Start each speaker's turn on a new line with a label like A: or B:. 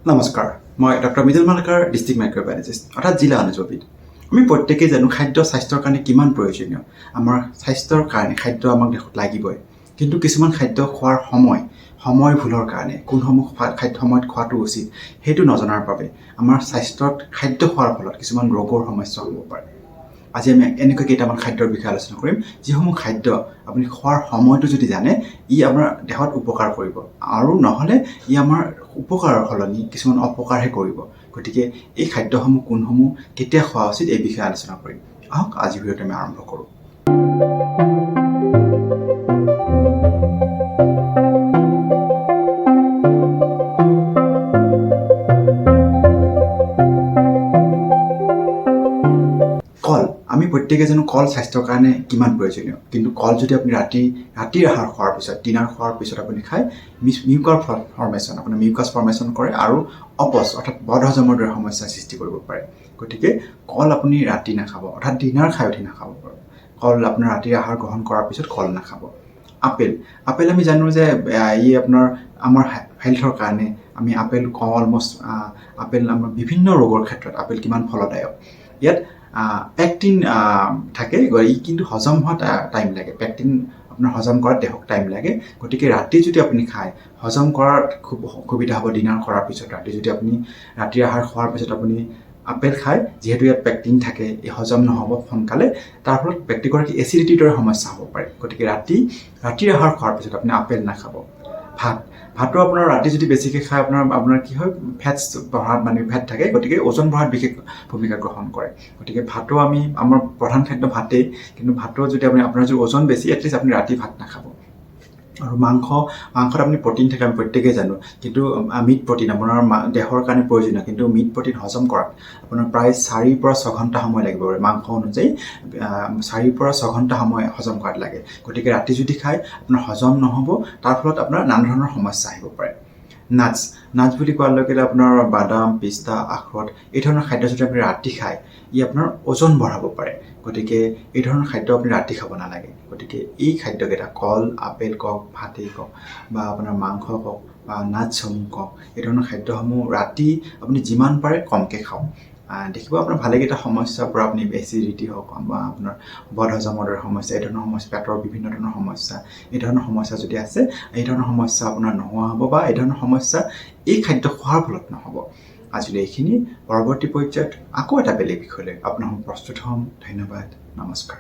A: নমস্কাৰ, মই doctor মিজুল Malakar, district microbiologist অৰ্থাৎ জিলা অনুজীৱবিদ। আমি প্ৰত্যেকেই জানো খাদ্য স্বাস্থ্যৰ কাৰণে কিমান প্ৰয়োজনীয়। আমাৰ স্বাস্থ্যৰ কাৰণে খাদ্য আমাক লাগিবই, কিন্তু কিছুমান খাদ্য খোৱাৰ সময় ভুলৰ কাৰণে কোনসমূহ খাদ্য সময়ত খোৱাটো উচিত সেইটো নজনাৰ বাবে আমাৰ স্বাস্থ্যত খাদ্য খোৱাৰ ফলত কিছুমান ৰোগৰ সমস্যা হ'ব পাৰে। আজি আমি এনেকুৱা কেইটামান খাদ্যৰ বিষয়ে আলোচনা কৰিম, যিসমূহ খাদ্য আপুনি খোৱাৰ সময়টো যদি জানে, ই আপোনাৰ দেহত উপকাৰ কৰিব, আৰু নহ'লে ই আমাৰ উপকাৰৰ সলনি কিছুমান অপকাৰহে কৰিব। গতিকে এই খাদ্যসমূহ কোনসমূহ, কেতিয়া খোৱা উচিত, এই বিষয়ে আলোচনা কৰিম। আহক আজিৰ ভিডিঅ'টো আমি আৰম্ভ কৰোঁ। কল, আমি প্ৰত্যেকে জানো কল স্বাস্থ্যৰ কাৰণে কিমান প্ৰয়োজনীয়, কিন্তু কল যদি আপুনি ৰাতিৰ আহাৰ খোৱাৰ পিছত, ডিনাৰ খোৱাৰ পিছত আপুনি খায়, মিউকাছ ফৰ্মেশ্যন কৰে আৰু অপচ অৰ্থাৎ বদহজমৰ দৰে সমস্যাৰ সৃষ্টি কৰিব পাৰে। গতিকে কল আপুনি ৰাতি নাখাব, অৰ্থাৎ ডিনাৰ খাই উঠি নাখাব। কল আপোনাৰ ৰাতিৰ আহাৰ গ্ৰহণ কৰাৰ পিছত কল নাখাব। আপেল আমি জানো যে ই আমাৰ হেল্থৰ কাৰণে আমি আপেল কওঁ। আপেল আমাৰ বিভিন্ন ৰোগৰ ক্ষেত্ৰত আপেল কিমান ফলদায়ক। ইয়াত পেকটিন থাকে, ই কিন্তু হজম হোৱা টাইম লাগে। পেকটিন আপোনাৰ হজম কৰাত দেহক টাইম লাগে। গতিকে ৰাতি যদি আপুনি খায়, হজম কৰাত খুব অসুবিধা হ'ব। ডিনাৰ কৰাৰ পিছত ৰাতি যদি আপুনি ৰাতিৰ আহাৰ খোৱাৰ পিছত আপুনি আপেল খায়, যিহেতু ইয়াত পেকটিন থাকে, এই হজম নহ'ব সোনকালে, তাৰ ফলত ব্যক্তিগৰাকী এচিডিটিৰ দৰে সমস্যা হ'ব পাৰে। গতিকে ৰাতিৰ আহাৰ খোৱাৰ পিছত আপুনি আপেল নাখাব। ভাতো আপোনাৰ ৰাতি যদি বেছিকৈ খায়, আপোনাৰ কি হয়, ফেটছ বঢ়াত ফেট থাকে, গতিকে ওজন বঢ়াত বিশেষ ভূমিকা গ্ৰহণ কৰে। গতিকে ভাতো আমাৰ প্ৰধান খাদ্য ভাতেই, কিন্তু ভাতো যদি আপোনাৰ যদি ওজন বেছি, এটলিষ্ট আপুনি ৰাতি ভাত নাখাব। আৰু মাংসত আপুনি প্ৰটিন থাকে, আমি প্ৰত্যেকেই জানো, কিন্তু মিট প্ৰটিন আপোনাৰ দেহৰ কাৰণে প্ৰয়োজনীয়, কিন্তু মিট প্ৰটিন হজম কৰাত আপোনাৰ প্ৰায় 4 পৰা 6 ঘণ্টা সময় লাগিব। মাংস অনুযায়ী 4 পৰা 6 ঘণ্টা সময় হজম কৰাত লাগে। গতিকে ৰাতি যদি খায়, আপোনাৰ হজম নহ'ব, তাৰ ফলত আপোনাৰ নানা ধৰণৰ সমস্যা আহিব পাৰে। নাটছ বুলি কোৱাৰ লগে লগে আপোনাৰ বাদাম, পিস্তা, আখৰোট, এই ধৰণৰ খাদ্য যদি আপুনি ৰাতি খায়, ই আপোনাৰ ওজন বঢ়াব পাৰে। গতিকে এই ধৰণৰ খাদ্য আপুনি ৰাতি খাব নালাগে। গতিকে এই খাদ্যকেইটা, কল, আপেল কওক, ভাতেই কওক, বা আপোনাৰ মাংস কওক, বা নাটছসমূহ কওক, এই ধৰণৰ খাদ্যসমূহ ৰাতি আপুনি যিমান পাৰে কমকৈ খাওক। দেখিব আপোনাৰ ভালেকেইটা সমস্যাৰ পৰা আপুনি এচিডিটি হওক বা আপোনাৰ বদহজমৰ দৰে সমস্যা, এই ধৰণৰ সমস্যা, পেটৰ বিভিন্ন ধৰণৰ সমস্যা, এই ধৰণৰ সমস্যা যদি আছে, এই ধৰণৰ সমস্যা আপোনাৰ নোহোৱা হ'ব, বা এই ধৰণৰ সমস্যা এই খাদ্য খোৱাৰ ফলত নহ'ব। আজিলৈ এইখিনি। পৰৱৰ্তী পৰ্যায়ত আকৌ এটা বেলেগ বিষয় লৈ আপোনাক প্ৰস্তুত হ'ম। ধন্যবাদ, নমস্কাৰ।